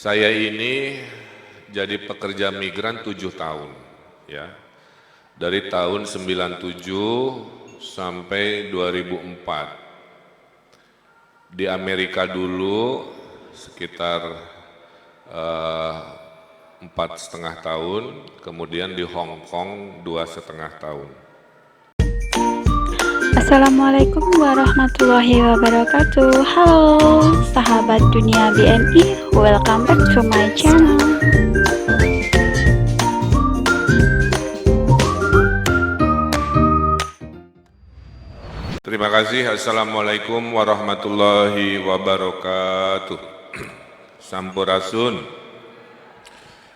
Saya ini jadi pekerja migran 7 tahun, ya. Dari tahun 97 sampai 2004. Di Amerika dulu sekitar 4,5 tahun, kemudian di Hong Kong 2,5 tahun. Assalamualaikum warahmatullahi wabarakatuh. Halo sahabat dunia BMI, welcome back to my channel. Terima kasih. Assalamualaikum warahmatullahi wabarakatuh. Sampurasun.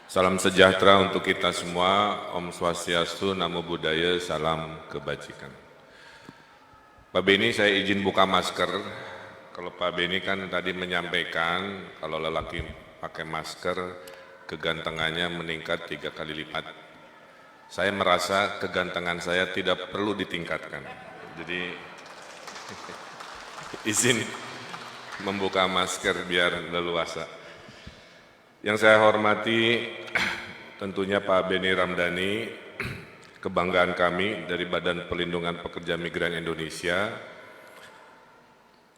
Salam sejahtera untuk kita semua. Om Swastiastu, Namo Buddhaya, salam kebajikan. Pak Beni, saya izin buka masker. Kalau Pak Beni kan tadi menyampaikan kalau lelaki pakai masker kegantengannya meningkat 3 kali lipat. Saya merasa kegantengan saya tidak perlu ditingkatkan. Jadi izin membuka masker biar leluasa. Yang saya hormati tentunya Pak Beni Ramdhani, kebanggaan kami dari Badan Perlindungan Pekerja Migran Indonesia,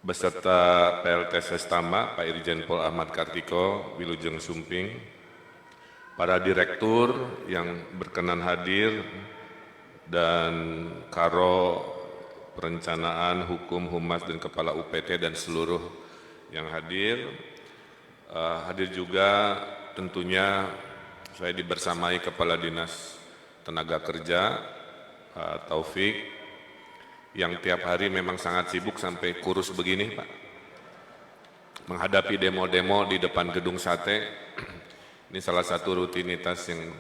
beserta PLT Sestama, Pak Irjen Pol Ahmad Kartiko, Wilujeng Sumping, para direktur yang berkenan hadir, dan Karo Perencanaan, Hukum, Humas, dan Kepala UPT, dan seluruh yang hadir. Hadir juga tentunya saya dibersamai Kepala Dinas Tenaga Kerja, Pak Taufik, yang tiap hari memang sangat sibuk sampai kurus begini, Pak. Menghadapi demo-demo di depan gedung sate, ini salah satu rutinitas yang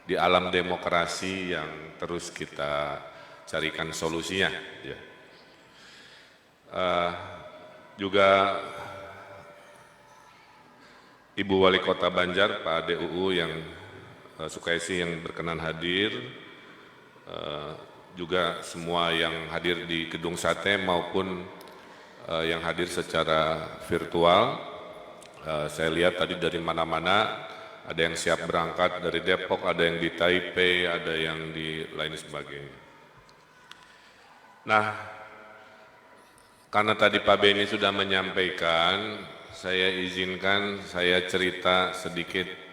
di alam demokrasi yang terus kita carikan solusinya. Ya. Juga Ibu Wali Kota Banjar, Pak DUU yang Sukaisi yang berkenan hadir, juga semua yang hadir di gedung sate maupun yang hadir secara virtual. Saya lihat tadi dari mana-mana, ada yang siap berangkat dari Depok, ada yang di Taipei, ada yang di lain sebagainya. Nah, karena tadi Pak Beni sudah menyampaikan, saya izinkan saya cerita sedikit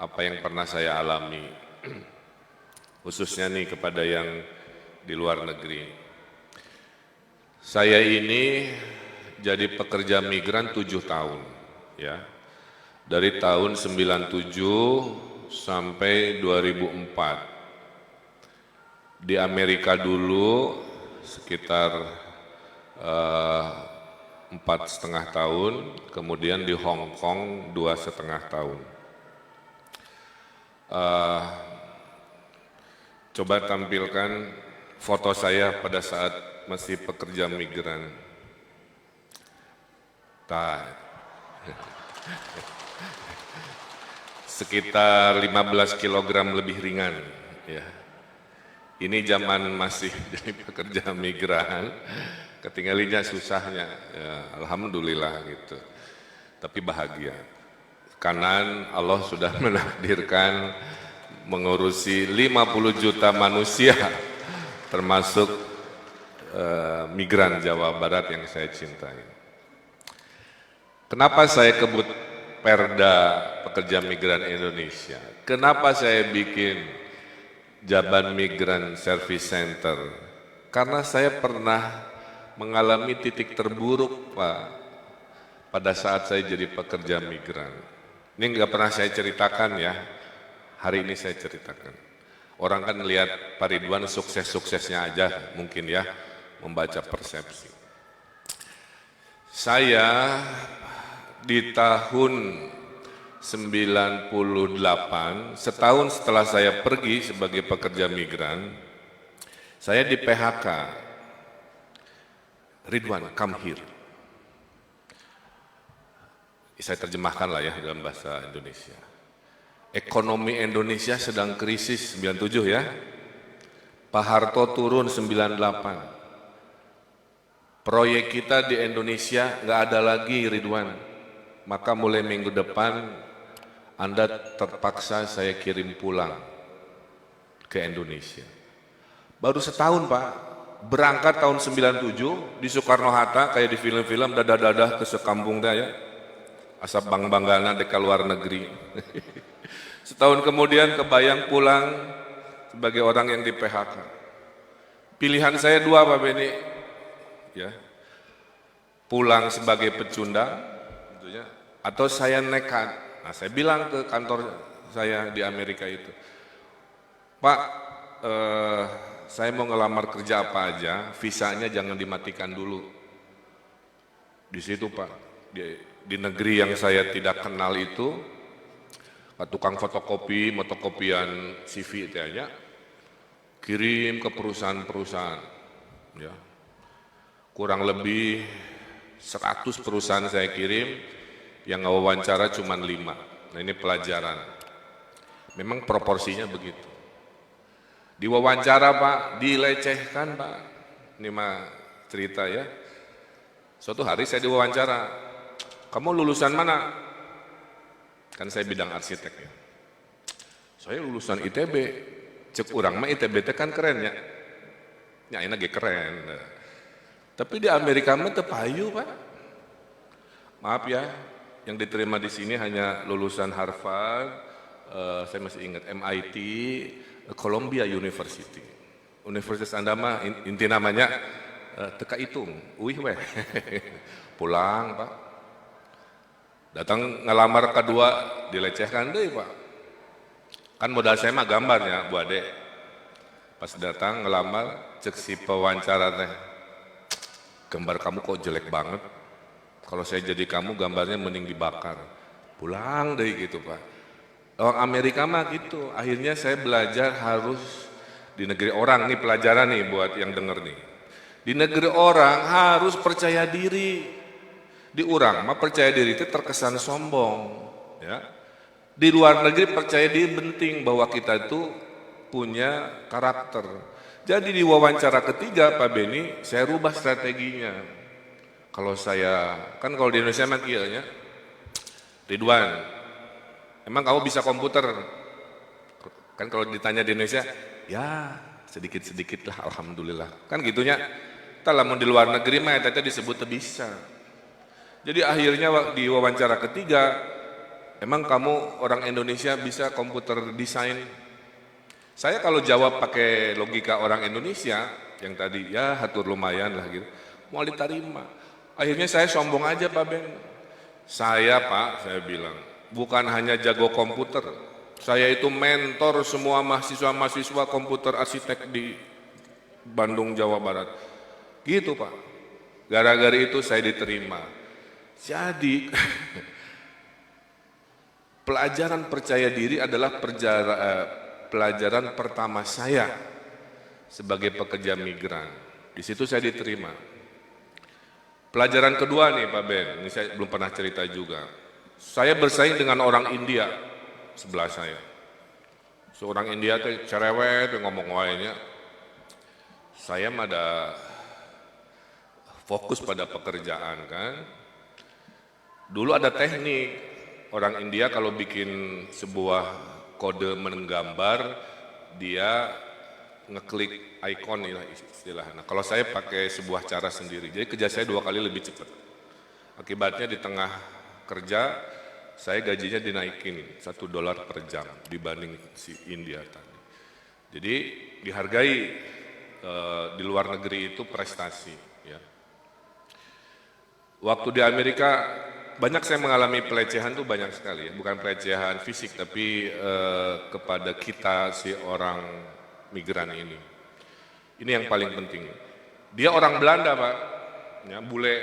apa yang pernah saya alami, khususnya nih kepada yang di luar negeri. Saya ini jadi pekerja migran 7 tahun, ya. Dari tahun 97 sampai 2004. Di Amerika dulu sekitar 4,5 tahun, kemudian di Hong Kong 2,5 tahun. Coba tampilkan foto saya pada saat masih pekerja migran. Sekitar 15 kg lebih ringan. Ya. Ini zaman masih jadi pekerja migran, ketinggalinya susahnya, ya, alhamdulillah gitu. Tapi bahagia. Kanan Allah sudah menakdirkan mengurusi 50 juta manusia, termasuk migran Jawa Barat yang saya cintai. Kenapa saya kebut Perda Pekerja Migran Indonesia? Kenapa saya bikin Jaban Migran Service Center? Karena saya pernah mengalami titik terburuk, Pak, pada saat saya jadi pekerja migran. Ini nggak pernah saya ceritakan ya, hari ini saya ceritakan. Orang kan lihat Pak Ridwan sukses-suksesnya aja mungkin ya, membaca persepsi. Saya di tahun 98, setahun setelah saya pergi sebagai pekerja migran, saya di PHK. Ridwan, come here. Saya terjemahkan lah ya dalam bahasa Indonesia. Ekonomi Indonesia sedang krisis 97 ya. Pak Harto turun 98. Proyek kita di Indonesia nggak ada lagi, Ridwan. maka mulai minggu depan Anda terpaksa saya kirim pulang ke Indonesia. Baru setahun Pak, berangkat tahun 97 di Soekarno-Hatta kayak di film-film, dadah-dadah ke sekampung dah ya. Asap bang-banggana deka luar negeri. Setahun kemudian kebayang pulang sebagai orang yang di PHK. Pilihan saya dua Pak Beni, ya, pulang sebagai pecundang, tentunya, atau saya nekat. Nah, saya bilang ke kantor saya di Amerika itu, Pak, saya mau ngelamar kerja apa aja, visanya jangan dimatikan dulu. Di situ Pak, di negeri yang saya tidak kenal itu, tukang fotokopi, fotokopian CV itu aja, kirim ke perusahaan-perusahaan, ya. Kurang lebih 100 perusahaan saya kirim, yang wawancara cuma 5. Nah ini pelajaran. Memang proporsinya begitu. Di wawancara Pak, dilecehkan Pak. Ini mah cerita ya. Suatu hari saya diwawancara, kamu lulusan mana? Kan saya bidang arsitek ya. Saya lulusan ITB. Cek urang mah ITB teh kan keren ya. Ya ini lagi keren. Tapi di Amerika mah teu payu Pak. Maaf ya, yang diterima di sini hanya lulusan Harvard, saya masih ingat MIT, Columbia University. Universitas Anda mah inti namanya teka hitung, uih weh. Pulang Pak. Datang ngelamar kedua dilecehkan deh Pak. Kan modal saya mah gambarnya Bu Ade. Pas datang ngelamar, cek si pewawancara teh, gambar kamu kok jelek banget. Kalau saya jadi kamu gambarnya mending dibakar. Pulang deh gitu Pak. Orang Amerika mah gitu. Akhirnya saya belajar harus di negeri orang, nih pelajaran nih buat yang denger nih. Di negeri orang harus percaya diri. Di orang mah percaya diri itu terkesan sombong. Ya. Di luar negeri percaya diri penting bahwa kita itu punya karakter. Jadi di wawancara ketiga Pak Beni, saya rubah strateginya. Kalau saya, kan kalau di Indonesia mah kayaknya, Ridwan, emang kamu bisa komputer? Kan kalau ditanya di Indonesia, ya sedikit-sedikit lah, alhamdulillah. Kan gitunya, kalau mau di luar negeri mah tadi disebut bisa. Jadi akhirnya di wawancara ketiga, emang kamu orang Indonesia bisa komputer desain? Saya kalau jawab pakai logika orang Indonesia, yang tadi ya hatur lumayan lah gitu, mau diterima. Akhirnya saya sombong aja Pak Ben. Saya Pak, saya bilang, bukan hanya jago komputer, saya itu mentor semua mahasiswa-mahasiswa komputer arsitek di Bandung, Jawa Barat. Gitu Pak, gara-gara itu saya diterima. Jadi, pelajaran percaya diri adalah pelajaran pertama saya sebagai pekerja migran. Di situ saya diterima. Pelajaran kedua nih Pak Ben, ini saya belum pernah cerita juga. Saya bersaing dengan orang India sebelah saya. Seorang India tuh cerewet ngomong wainya. Saya mah ada fokus pada pekerjaan kan. Dulu ada teknik, orang India kalau bikin sebuah kode menggambar, dia ngeklik icon inilah istilahnya. Nah, kalau saya pakai sebuah cara sendiri, jadi kerja saya 2 kali lebih cepat. Akibatnya di tengah kerja, saya gajinya dinaikin $1 per jam dibanding si India tadi. Jadi dihargai di luar negeri itu prestasi. Ya. Waktu di Amerika, banyak saya mengalami pelecehan tuh banyak sekali ya. Bukan pelecehan fisik tapi kepada kita si orang migran ini. Ini yang paling penting. Dia orang Belanda Pak, ya, bule.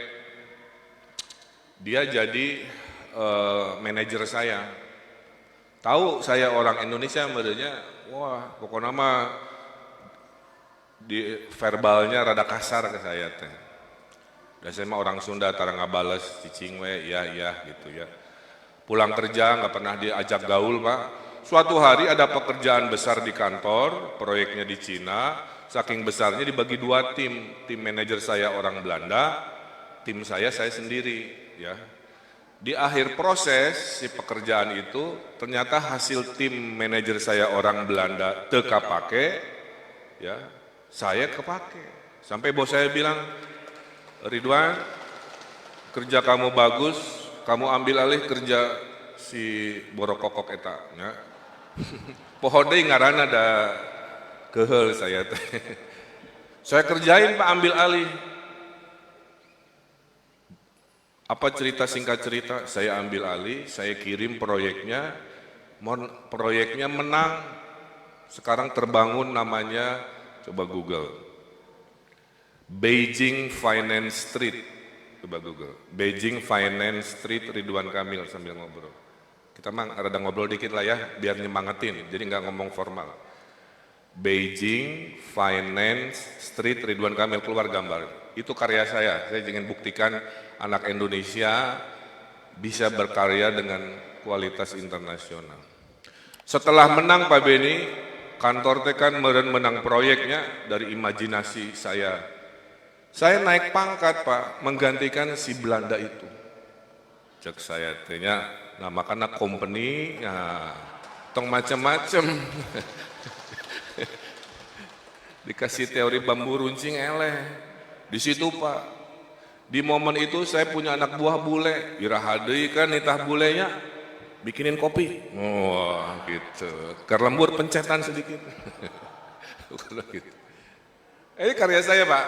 Dia jadi manajer saya. Tahu saya orang Indonesia, modelnya, wah pokoknya mah di verbalnya rada kasar ke saya teh. Dan saya mah orang Sunda, tara ngabales, cicing we, ya gitu ya. Pulang kerja nggak pernah diajak gaul Pak. Suatu hari ada pekerjaan besar di kantor, proyeknya di Cina, saking besarnya dibagi 2 tim. Tim manajer saya orang Belanda, tim saya sendiri. Ya. Di akhir proses si pekerjaan itu ternyata hasil tim manajer saya orang Belanda teka pakai, ya saya kepake. Sampai bos saya bilang, Ridwan, kerja kamu bagus, kamu ambil alih kerja si borokokok eta. Ya. Pohon deui ngaranna da keheul saya teh. Saya kerjain Pak, ambil alih. Apa cerita singkat cerita, saya ambil alih, saya kirim proyeknya menang, sekarang terbangun namanya, coba Google, Beijing Finance Street, coba Google, Beijing Finance Street Ridwan Kamil sambil ngobrol. Kita rada ngobrol dikit lah ya, biar nyemangatin, jadi nggak ngomong formal. Beijing Finance Street Ridwan Kamil, keluar gambar. Itu karya saya ingin buktikan anak Indonesia bisa berkarya dengan kualitas internasional. Setelah menang Pak Beni, kantor tekan menang proyeknya dari imajinasi saya. Saya naik pangkat Pak, menggantikan si Belanda itu. Cek saya tanya, nama karena company, ya, tong macam-macam. Dikasih teori bambu runcing eleh. Di situ Pak, di momen itu saya punya anak buah bule, irahadei kan nitah bulenya, bikinin kopi. Wah gitu, kerlembur pencetan sedikit. Gitu. Ini karya saya Pak.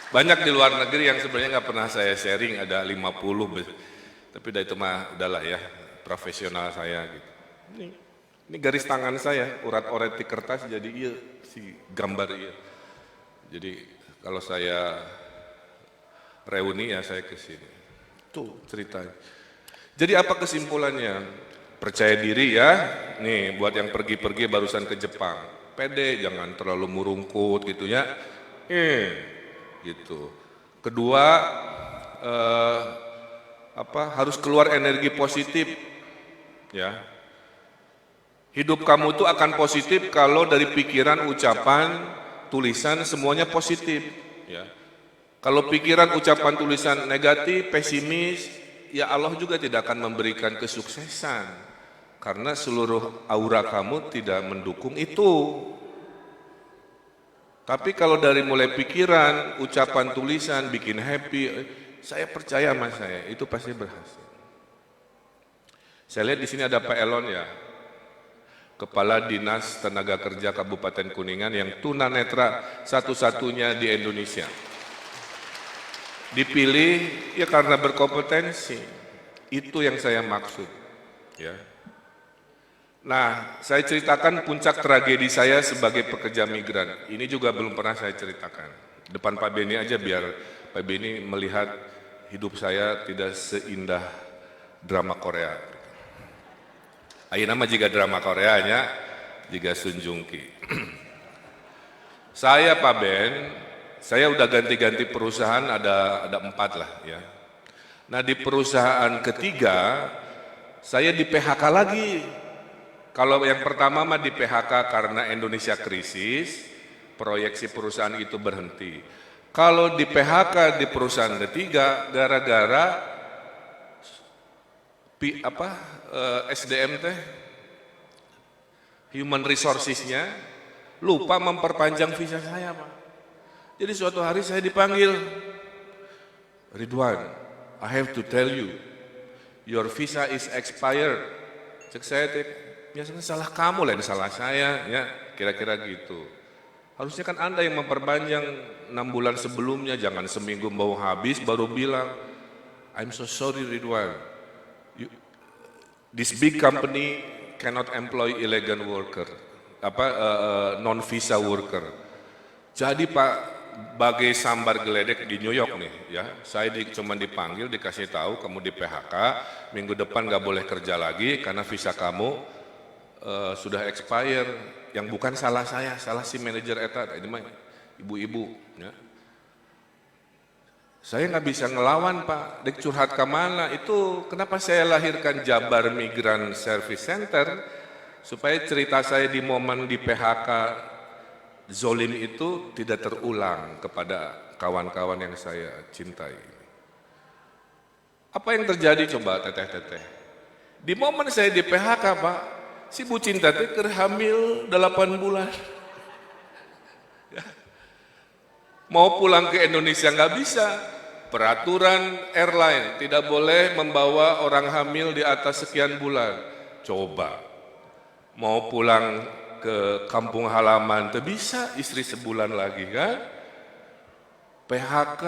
Banyak di luar negeri yang sebenarnya nggak pernah saya sharing, ada 50, tapi itu mah udahlah ya, profesional saya gitu. Ini garis tangan saya, urat-urat di kertas jadi iya, si gambar iya. Jadi kalau saya reuni ya saya ke sini. Tuh ceritanya. Jadi apa kesimpulannya? Percaya diri ya, nih buat yang pergi-pergi barusan ke Jepang. Pede, jangan terlalu murungkut gitu ya. Gitu. Kedua, harus keluar energi positif ya. Hidup kamu tuh akan positif kalau dari pikiran, ucapan, tulisan semuanya positif ya. Kalau pikiran, ucapan, tulisan negatif, pesimis, ya Allah juga tidak akan memberikan kesuksesan karena seluruh aura kamu tidak mendukung itu. Tapi kalau dari mulai pikiran, ucapan, tulisan bikin happy, saya percaya sama saya itu pasti berhasil. Saya lihat di sini ada Pak Elon ya, Kepala Dinas Tenaga Kerja Kabupaten Kuningan yang tunanetra satu-satunya di Indonesia. Dipilih ya karena berkompetensi. Itu yang saya maksud. Ya. Nah, saya ceritakan puncak tragedi saya sebagai pekerja migran. Ini juga belum pernah saya ceritakan. Depan Pak Beni aja biar Pak Beni melihat hidup saya tidak seindah drama Korea. Ayo nama jika drama Koreanya, jika Sun Jung Ki. Saya Pak Ben, saya udah ganti-ganti perusahaan ada 4 lah ya. Nah di perusahaan ketiga, saya di PHK lagi. Kalau yang pertama mah di PHK karena Indonesia krisis, proyeksi perusahaan itu berhenti. Kalau di PHK di perusahaan ketiga, gara-gara SDM teh, human resources-nya lupa memperpanjang visa saya Pak. Jadi suatu hari saya dipanggil, Ridwan, I have to tell you, your visa is expired. Cek saya teh, biasanya salah kamu lah, salah saya, ya kira-kira gitu. Harusnya kan Anda yang memperpanjang 6 bulan sebelumnya, jangan seminggu mau habis baru bilang, I'm so sorry Ridwan. This big company cannot employ illegal worker, non visa worker. Jadi Pak, bagai sambar geledek di New York nih, ya, saya cuma dipanggil, dikasih tahu kamu di PHK, minggu depan nggak boleh kerja lagi karena visa kamu sudah expire. Yang bukan salah saya, salah si manajer eta, ini mah ibu-ibu. Ya. Saya nggak bisa ngelawan Pak, dek curhat ke mana, itu kenapa saya lahirkan Jabar Migran Service Center, supaya cerita saya di momen di PHK zolim itu tidak terulang kepada kawan-kawan yang saya cintai. Apa yang terjadi coba teteh-teteh? Di momen saya di PHK Pak, si Bu Cinta teh hamil 8 bulan. Mau pulang ke Indonesia nggak bisa. Peraturan airline tidak boleh membawa orang hamil di atas sekian bulan. Coba, mau pulang ke kampung halaman tuh bisa istri sebulan lagi kan? PHK,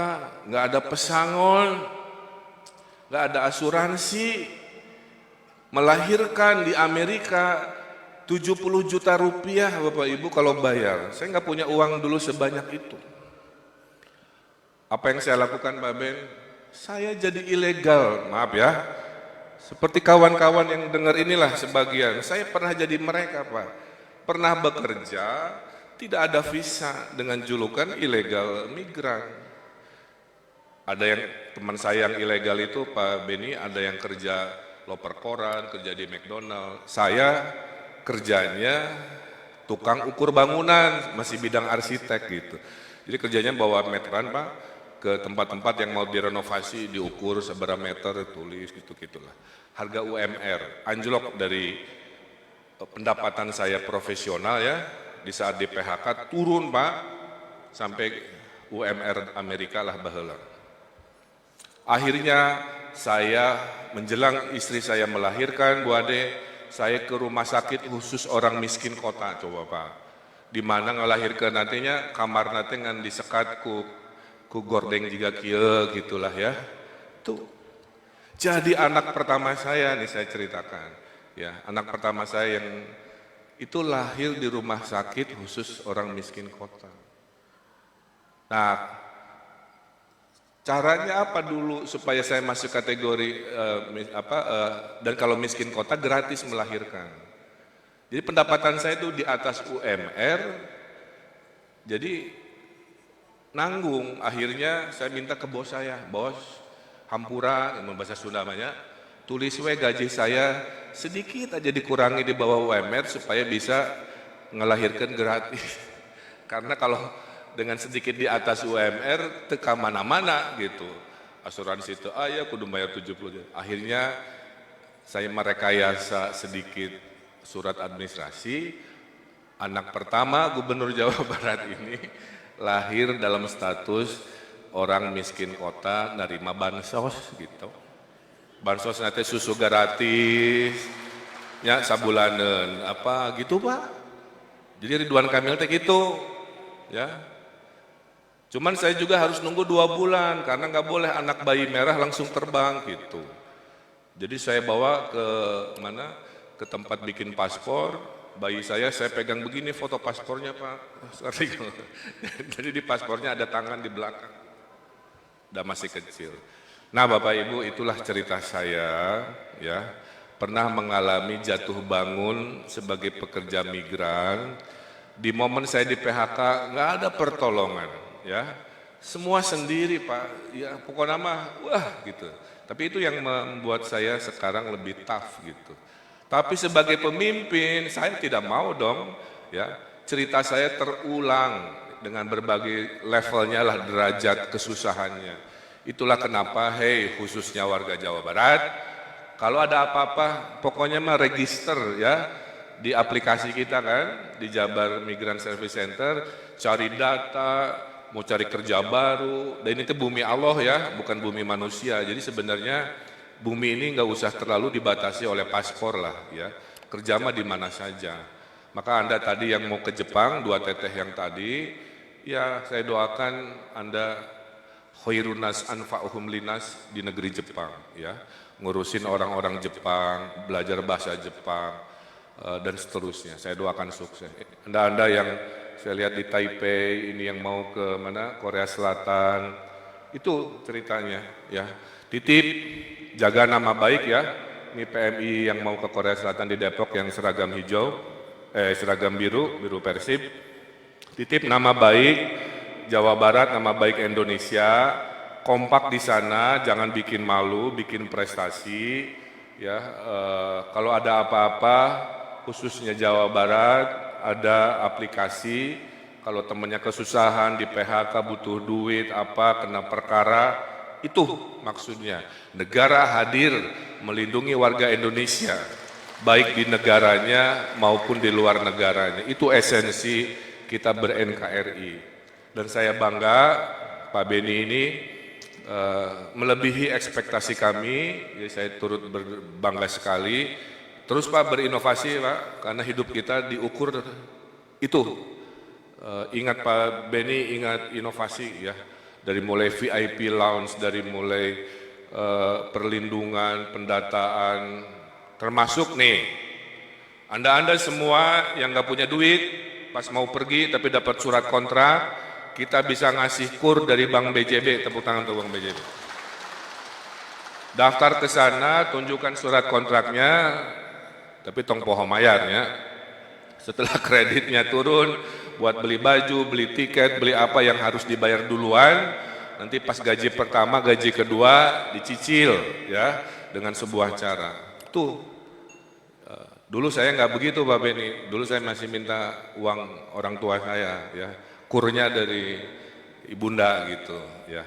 nggak ada pesangon, nggak ada asuransi, melahirkan di Amerika 70 juta rupiah Bapak Ibu kalau bayar. Saya nggak punya uang dulu sebanyak itu. Apa yang saya lakukan Pak Ben? Saya jadi ilegal, maaf ya. Seperti kawan-kawan yang dengar inilah sebagian. Saya pernah jadi mereka Pak. Pernah bekerja, tidak ada visa dengan julukan ilegal migran. Ada yang teman saya yang ilegal itu Pak Beni, ada yang kerja loper koran, kerja di McDonald. Saya kerjanya tukang ukur bangunan, masih bidang arsitek gitu. Jadi kerjanya bawa meteran Pak ke tempat-tempat yang mau direnovasi, diukur seberapa meter, tulis gitu-gitulah. Harga UMR anjlok dari pendapatan saya profesional ya, di saat di PHK turun Pak sampai UMR Amerika lah baheula. Akhirnya saya menjelang istri saya melahirkan, Bu Ade, saya ke rumah sakit khusus orang miskin kota, coba Pak. Di mana ngelahirkan nantinya kamar nanti ngan disekat ku gordeng juga kieu gitulah ya. Tuh. Jadi anak pertama saya nih saya ceritakan. Ya, anak pertama saya yang itu lahir di rumah sakit khusus orang miskin kota. Nah, caranya apa dulu supaya saya masuk kategori dan kalau miskin kota gratis melahirkan. Jadi pendapatan saya itu di atas UMR, jadi nanggung. Akhirnya saya minta ke bos saya, bos, hampura, yang bahasa Sunda namanya, tulis we gaji saya sedikit aja dikurangi di bawah UMR supaya bisa ngelahirkan gratis. Karena kalau dengan sedikit di atas UMR teka mana-mana gitu. Asuransi itu ya kudu bayar 70 juta. Akhirnya saya merekayasa sedikit surat administrasi. Anak pertama Gubernur Jawa Barat ini lahir dalam status orang miskin kota nerima bansos gitu. Bansos nanti susu gratis, ya sabulanan apa gitu Pak. Jadi Ridwan Kamil teh gitu, ya. Cuman saya juga harus nunggu 2 bulan karena nggak boleh anak bayi merah langsung terbang gitu. Jadi saya bawa ke mana? Ke tempat bikin paspor, bayi saya pegang begini foto paspornya Pak. Jadi di paspornya ada tangan di belakang. Udah masih kecil. Nah Bapak Ibu itulah cerita saya ya. Pernah mengalami jatuh bangun sebagai pekerja migran. Di momen saya di PHK nggak ada pertolongan. Ya, semua sendiri Pak, ya pokoknya mah wah gitu. Tapi itu yang membuat saya sekarang lebih tough gitu. Tapi sebagai pemimpin saya tidak mau dong ya cerita saya terulang dengan berbagai levelnya lah derajat kesusahannya. Itulah kenapa khususnya warga Jawa Barat kalau ada apa-apa pokoknya mah register ya di aplikasi kita kan di Jabar Migran Service Center cari data mau cari kerja baru, dan ini tuh bumi Allah ya, bukan bumi manusia. Jadi sebenarnya bumi ini nggak usah terlalu dibatasi oleh paspor lah ya, kerja mah di mana saja. Maka Anda tadi yang mau ke Jepang, 2 teteh yang tadi, ya saya doakan Anda khairunas anfa'uhum linas di negeri Jepang ya, ngurusin orang-orang Jepang, belajar bahasa Jepang, dan seterusnya. Saya doakan sukses. Anda yang saya lihat di Taipei ini yang mau ke mana Korea Selatan itu ceritanya ya titip jaga nama baik ya ini PMI yang mau ke Korea Selatan di Depok yang seragam hijau seragam biru Persib titip nama baik Jawa Barat nama baik Indonesia kompak di sana jangan bikin malu bikin prestasi ya kalau ada apa-apa khususnya Jawa Barat ada aplikasi, kalau temannya kesusahan di PHK butuh duit apa kena perkara, Itu maksudnya, negara hadir melindungi warga Indonesia, baik di negaranya maupun di luar negaranya. Itu esensi kita ber-NKRI. Dan saya bangga Pak Beni ini melebihi ekspektasi kami, jadi saya turut berbangga sekali. Terus Pak berinovasi Pak, karena hidup kita diukur itu. Ingat Pak Beni, ingat inovasi ya, dari mulai VIP lounge, dari mulai perlindungan, pendataan, termasuk nih, Anda semua yang nggak punya duit, pas mau pergi tapi dapat surat kontrak, kita bisa ngasih kur dari Bank BJB, tepuk tangan untuk Bank BJB. Daftar ke sana, tunjukkan surat kontraknya, tapi tong poho mayarnya. Setelah kreditnya turun, buat beli baju, beli tiket, beli apa yang harus dibayar duluan, nanti pas gaji pertama, gaji kedua dicicil ya dengan sebuah cara. Tuh, dulu saya nggak begitu Pak Beni, dulu saya masih minta uang orang tua saya ya, kurnya dari ibunda gitu ya.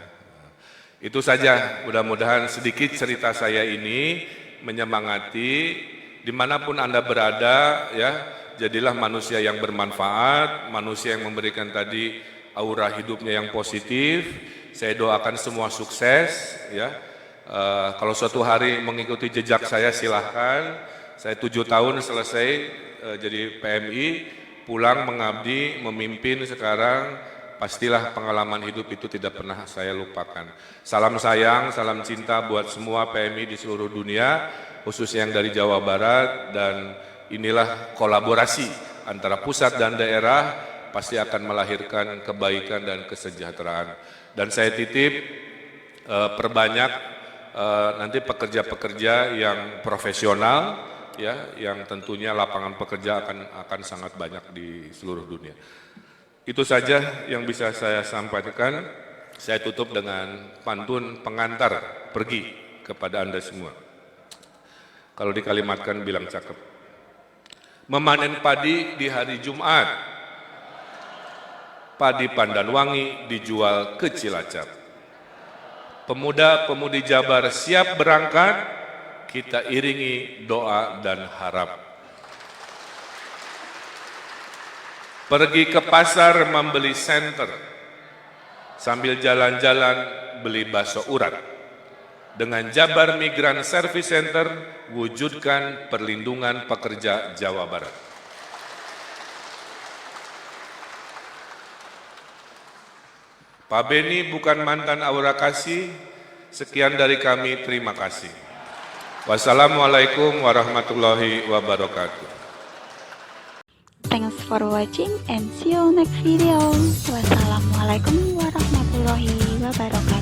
Itu saja, mudah-mudahan sedikit cerita saya ini menyemangati dimanapun Anda berada ya. Jadilah manusia yang bermanfaat, manusia yang memberikan tadi aura hidupnya yang positif. Saya doakan semua sukses ya. Kalau suatu hari mengikuti jejak saya silahkan. Saya 7 tahun selesai jadi PMI, pulang mengabdi, memimpin sekarang. Pastilah pengalaman hidup itu tidak pernah saya lupakan. Salam sayang, salam cinta buat semua PMI di seluruh dunia, khususnya yang dari Jawa Barat, dan inilah kolaborasi antara pusat dan daerah pasti akan melahirkan kebaikan dan kesejahteraan. Dan saya titip perbanyak nanti pekerja-pekerja yang profesional ya, yang tentunya lapangan pekerja akan sangat banyak di seluruh dunia. Itu saja yang bisa saya sampaikan. Saya tutup dengan pantun pengantar pergi kepada Anda semua. Kalau dikalimatkan bilang cakep. Memanen padi di hari Jumat, padi pandan wangi dijual ke Cilacap. Pemuda-pemudi Jabar siap berangkat, kita iringi doa dan harap. Pergi ke pasar membeli senter, sambil jalan-jalan beli bakso urat. Dengan Jabar Migran Service Center, wujudkan perlindungan pekerja Jawa Barat. Pak Beni bukan mantan aura kasih, sekian dari kami, terima kasih. Wassalamualaikum warahmatullahi wabarakatuh. Thanks for watching and see you next video. Wassalamualaikum warahmatullahi wabarakatuh.